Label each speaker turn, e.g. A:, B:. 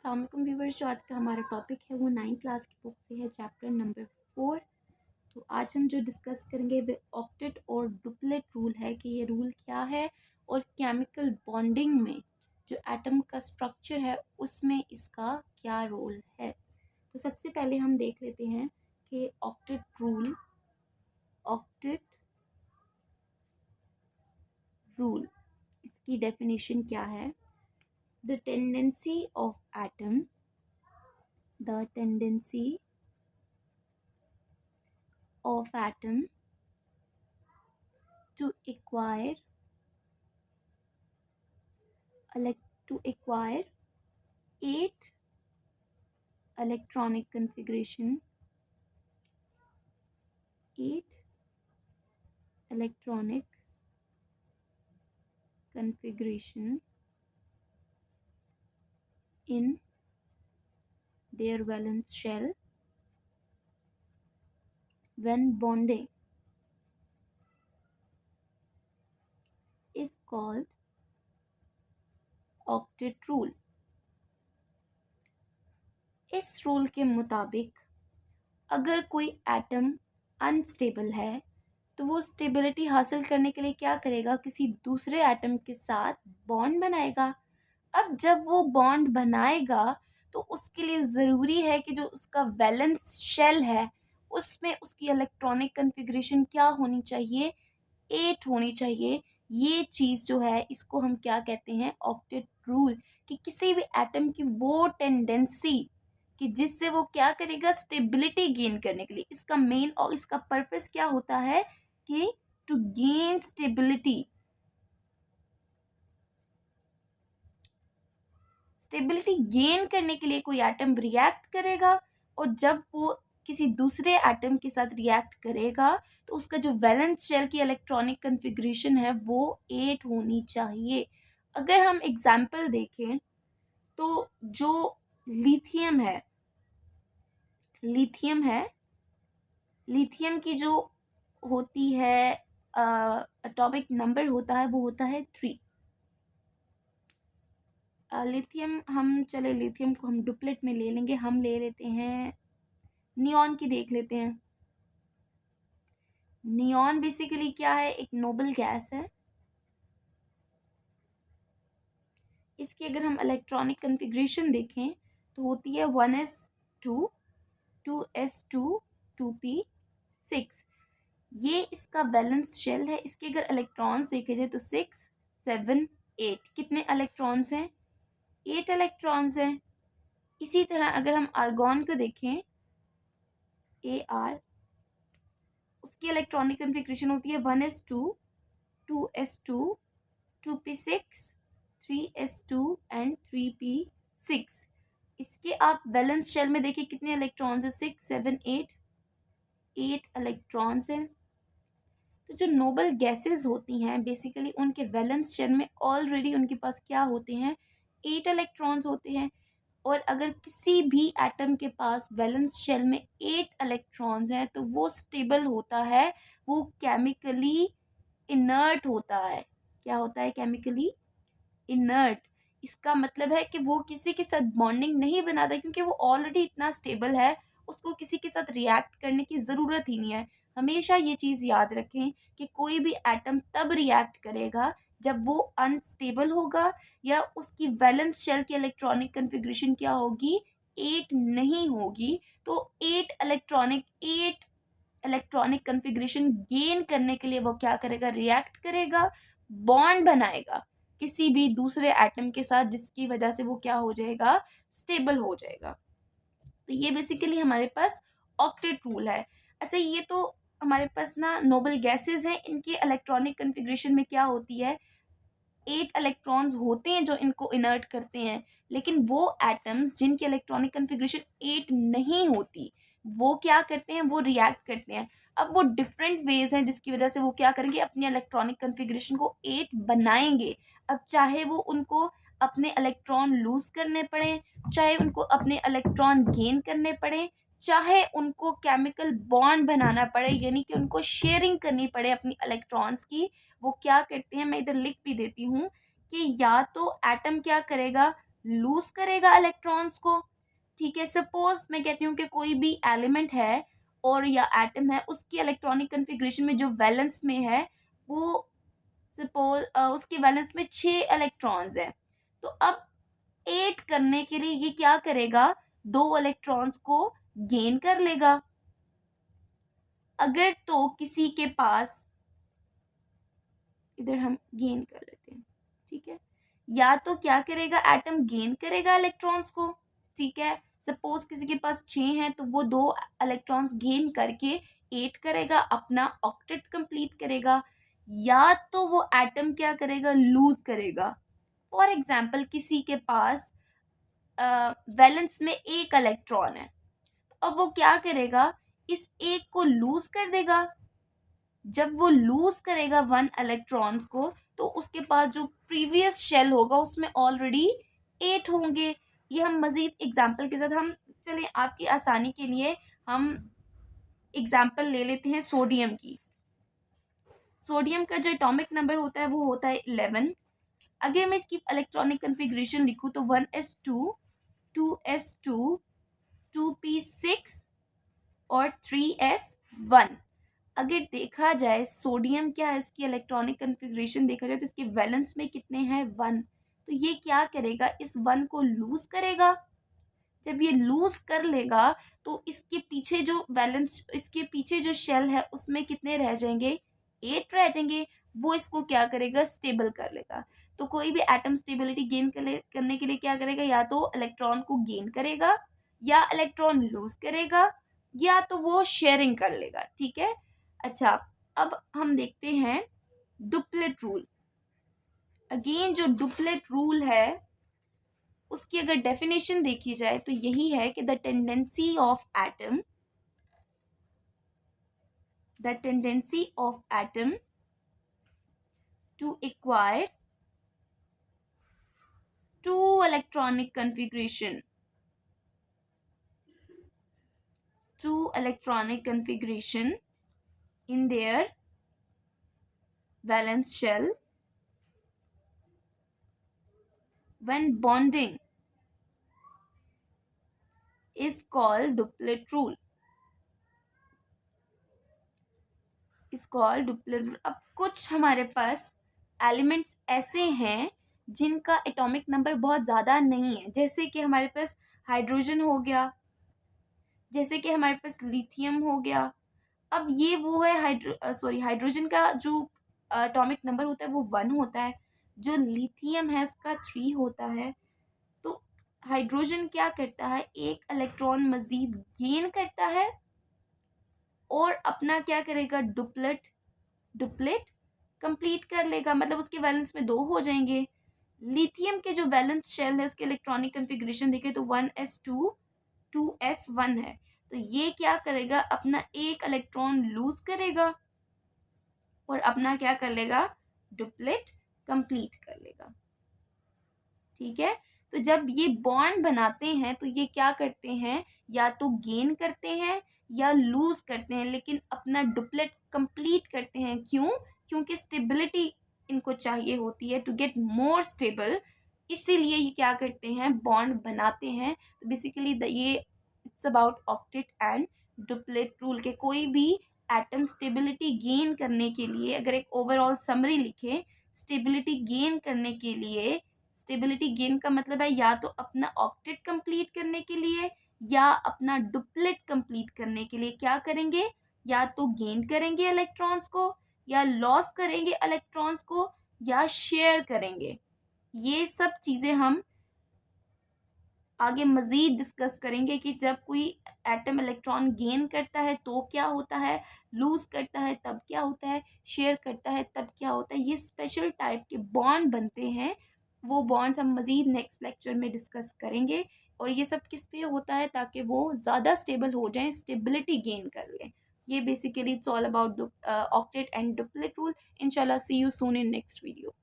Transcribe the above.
A: अस्सलाम वालेकुम व्यूवर्स। जो आज का हमारा टॉपिक है वो 9th क्लास की बुक से है, चैप्टर नंबर 4। तो आज हम जो डिस्कस करेंगे वो ऑक्टेट और डुप्लेट रूल है कि ये रूल क्या है और केमिकल बॉन्डिंग में जो एटम का स्ट्रक्चर है उसमें इसका क्या रोल है। तो सबसे पहले हम देख लेते हैं कि ऑक्टेट रूल इसकी डेफिनेशन क्या है। The tendency of atom the tendency of atom to acquire eight electronic configuration eight electronic configuration in their valence shell when bonding is called octet rule। इस रूल के मुताबिक अगर कोई एटम अनस्टेबल है तो वो स्टेबिलिटी हासिल करने के लिए क्या करेगा, किसी दूसरे एटम के साथ बॉन्ड बनाएगा। अब जब वो बॉन्ड बनाएगा तो उसके लिए ज़रूरी है कि जो उसका वैलेंस शेल है उसमें उसकी इलेक्ट्रॉनिक कन्फिग्रेशन क्या होनी चाहिए, 8 होनी चाहिए। ये चीज़ जो है इसको हम क्या कहते हैं, ऑक्टेट रूल। कि किसी भी एटम की वो टेंडेंसी कि जिससे वो क्या करेगा, स्टेबिलिटी गेन करने के लिए। इसका मेन और इसका पर्पस क्या होता है कि टू गेन स्टेबिलिटी गेन करने के लिए कोई एटम रिएक्ट करेगा और जब वो किसी दूसरे एटम के साथ रिएक्ट करेगा तो उसका जो वैलेंस शेल की इलेक्ट्रॉनिक कन्फिग्रेशन है वो 8 होनी चाहिए। अगर हम एग्जाम्पल देखें तो जो लिथियम है लिथियम की जो होती है एटॉमिक नंबर होता है वो होता है 3। लिथियम को हम डुप्लेट में ले लेंगे। हम ले लेते हैं नियॉन की, देख लेते हैं। नियॉन बेसिकली क्या है, एक नोबल गैस है। इसकी अगर हम इलेक्ट्रॉनिक कन्फिग्रेशन देखें तो होती है 1s2 2s2 2p6। ये इसका बैलेंस शेल है। इसके अगर इलेक्ट्रॉन्स देखे जाए तो 6 7 8। कितने इलेक्ट्रॉन्स हैं, 8 इलेक्ट्रॉन्स हैं। इसी तरह अगर हम आर्गॉन को देखें Ar, उसकी इलेक्ट्रॉनिक कन्फिग्रेशन होती है 1s2 2s2 2p6 3s2 and 3p6। इसके आप वैलेंस शेल में देखिए कितने इलेक्ट्रॉन्स हैं, 6 7 8 इलेक्ट्रॉन्स हैं। तो जो नोबल गैसेस होती हैं बेसिकली उनके वैलेंस शेल में ऑलरेडी उनके पास क्या होते हैं, 8 इलेक्ट्रॉन्स होते हैं। और अगर किसी भी एटम के पास वैलेंस शेल में 8 इलेक्ट्रॉन्स हैं तो वो स्टेबल होता है, वो केमिकली इनर्ट होता है। क्या होता है, केमिकली इनर्ट। इसका मतलब है कि वो किसी के साथ बॉन्डिंग नहीं बनाता क्योंकि वो ऑलरेडी इतना स्टेबल है, उसको किसी के साथ रिएक्ट करने की ज़रूरत ही नहीं है। हमेशा ये चीज़ याद रखें कि कोई भी एटम तब रिएक्ट करेगा जब वो अनस्टेबल होगा या उसकी वैलेंस शेल की इलेक्ट्रॉनिक कन्फिग्रेशन क्या होगी, 8 नहीं होगी। तो 8 इलेक्ट्रॉनिक कन्फिग्रेशन गेन करने के लिए वो क्या करेगा, रिएक्ट करेगा, बॉन्ड बनाएगा किसी भी दूसरे एटम के साथ, जिसकी वजह से वो क्या हो जाएगा, स्टेबल हो जाएगा। तो ये बेसिकली हमारे पास ऑक्टेट रूल है। अच्छा, ये तो हमारे पास ना नोबल गैसेस हैं, इनके इलेक्ट्रॉनिक कन्फिग्रेशन में क्या होती है, 8 इलेक्ट्रॉन्स होते हैं जो इनको इनर्ट करते हैं। लेकिन वो एटम्स जिनकी इलेक्ट्रॉनिक कन्फिग्रेशन 8 नहीं होती वो क्या करते हैं, वो रिएक्ट करते हैं। अब वो डिफरेंट वेज हैं जिसकी वजह से वो क्या करेंगे, अपनी इलेक्ट्रॉनिक कन्फिग्रेशन को 8 बनाएंगे। अब चाहे वो उनको अपने इलेक्ट्रॉन लूज करने पड़े, चाहे उनको अपने इलेक्ट्रॉन गेन करने पड़े, चाहे उनको केमिकल बॉन्ड बनाना पड़े, यानी कि उनको शेयरिंग करनी पड़े अपनी इलेक्ट्रॉन्स की। वो क्या करते हैं, मैं इधर लिख भी देती हूँ कि या तो एटम क्या करेगा, लूज करेगा इलेक्ट्रॉन्स को। ठीक है, सपोज मैं कहती हूँ कि कोई भी एलिमेंट है और या एटम है, उसकी इलेक्ट्रॉनिक कन्फिग्रेशन में जो वैलेंस में है वो सपोज उसके वैलेंस में 6 इलेक्ट्रॉन्स है। तो अब 8 करने के लिए ये क्या करेगा, 2 इलेक्ट्रॉन्स को गेन कर लेगा। अगर तो किसी के पास, इधर हम गेन कर लेते हैं, ठीक है, या तो क्या करेगा, एटम गेन करेगा इलेक्ट्रॉन्स को। ठीक है, सपोज किसी के पास 6 हैं तो वो 2 इलेक्ट्रॉन्स गेन करके 8 करेगा, अपना ऑक्टेट कंप्लीट करेगा। या तो वो एटम क्या करेगा, लूज करेगा। फॉर एग्जाम्पल किसी के पास वैलेंस में 1 इलेक्ट्रॉन है, अब वो क्या करेगा, इस एक को लूज कर देगा। जब वो लूज करेगा 1 इलेक्ट्रॉन्स को, तो उसके पास जो प्रीवियस शेल होगा उसमें ऑलरेडी 8 होंगे। ये हम मजीद एग्जाम्पल के साथ हम चलें, आपकी आसानी के लिए हम एग्जाम्पल ले लेते हैं सोडियम की। सोडियम का जो एटॉमिक नंबर होता है वो होता है 11। अगर मैं इसकी इलेक्ट्रॉनिक कन्फिग्रेशन लिखूं तो 1s2, 2s2, 2p6 और 3s1। अगर देखा जाए सोडियम क्या है, इसकी इलेक्ट्रॉनिक कन्फिग्रेशन देखा जाए तो इसके वैलेंस में कितने हैं, 1। तो ये क्या करेगा, इस 1 को लूज करेगा। जब ये लूज कर लेगा तो इसके पीछे जो वैलेंस, इसके पीछे जो शेल है उसमें कितने रह जाएंगे, 8 रह जाएंगे। वो इसको क्या करेगा, स्टेबल कर लेगा। तो कोई भी एटम स्टेबिलिटी गेन करने के लिए क्या करेगा, या तो इलेक्ट्रॉन को गेन करेगा, या इलेक्ट्रॉन लूज करेगा, या तो वो शेयरिंग कर लेगा। ठीक है, अच्छा, अब हम देखते हैं डुप्लेट रूल। अगेन जो डुप्लेट रूल है उसकी अगर डेफिनेशन देखी जाए तो यही है कि the tendency of atom to acquire to electronic configuration in their valence shell when bonding is called duplet rule. अब कुछ हमारे पास एलिमेंट्स ऐसे हैं जिनका एटॉमिक नंबर बहुत ज़्यादा नहीं है, जैसे कि हमारे पास हाइड्रोजन हो गया, जैसे कि हमारे पास लिथियम हो गया। अब ये वो है हाइड्रोजन का जो एटॉमिक नंबर होता है वो 1 होता है, जो लिथियम है उसका 3 होता है। तो हाइड्रोजन क्या करता है, 1 इलेक्ट्रॉन मजीद गेन करता है और अपना क्या करेगा, डुप्लेट कंप्लीट कर लेगा, मतलब उसके वैलेंस में 2 हो जाएंगे। लिथियम के जो वैलेंस शेल है उसके इलेक्ट्रॉनिक कन्फिग्रेशन देखें तो 1s2, 2s1 है। तो ये क्या करेगा, अपना 1 इलेक्ट्रॉन लूज करेगा और अपना क्या कर लेगा, डुप्लेट कंप्लीट कर लेगा। ठीक है, तो जब ये बॉन्ड बनाते हैं तो ये क्या करते हैं, या तो गेन करते हैं या लूज करते हैं, लेकिन अपना डुप्लेट कंप्लीट करते हैं। क्यों, क्योंकि स्टेबिलिटी इनको चाहिए होती है टू गेट मोर स्टेबल, इसीलिए ये क्या करते हैं, बॉन्ड बनाते हैं। तो बेसिकली ये it's about octet and duplet rule के कोई भी एटम स्टेबिलिटी गेन करने के लिए, अगर एक ओवरऑल समरी लिखे, स्टेबिलिटी गेन करने के लिए, स्टेबिलिटी गेन का मतलब है या तो अपना ऑक्टेट कंप्लीट करने के लिए या अपना डुप्लेट कंप्लीट करने के लिए क्या करेंगे, या तो गेन करेंगे इलेक्ट्रॉन्स को, या लॉस करेंगे इलेक्ट्रॉन्स को, या शेयर करेंगे। ये सब चीज़ें हम आगे मज़ीद डिस्कस करेंगे कि जब कोई एटम इलेक्ट्रॉन गेन करता है तो क्या होता है, लूज़ करता है तब क्या होता है, शेयर करता है तब क्या होता है। ये स्पेशल टाइप के बॉन्ड बनते हैं, वो बॉन्ड्स हम मज़ीद नेक्स्ट लेक्चर में डिस्कस करेंगे। और ये सब किस लिए होता है, ताकि वो ज़्यादा स्टेबल हो जाएं, स्टेबिलिटी गेन कर लें। ये basically it's all about octet and duplet rule. इंशाल्लाह see you soon in next video.